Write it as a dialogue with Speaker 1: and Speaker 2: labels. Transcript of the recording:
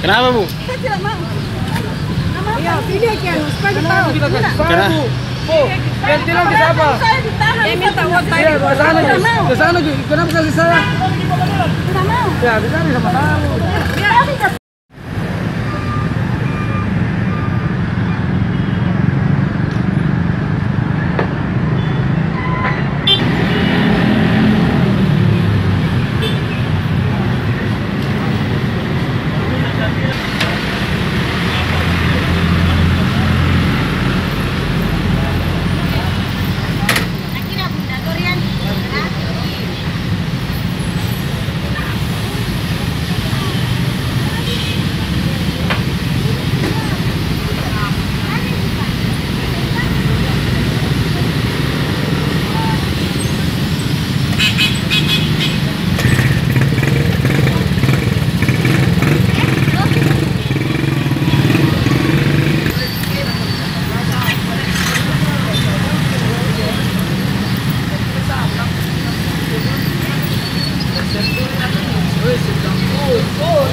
Speaker 1: Kenapa, Bu?
Speaker 2: Saya tidak mau. Iya, pilih yang supaya tahu.
Speaker 1: Kenapa?
Speaker 3: Bu, ganti lagi siapa?
Speaker 2: Saya ditahan. Minta uang tadi.
Speaker 3: Iya, ke sana ke sana. Kenapa kasih saya?
Speaker 2: Tidak mau.
Speaker 3: Ya, bisa nih sama kamu. Oh,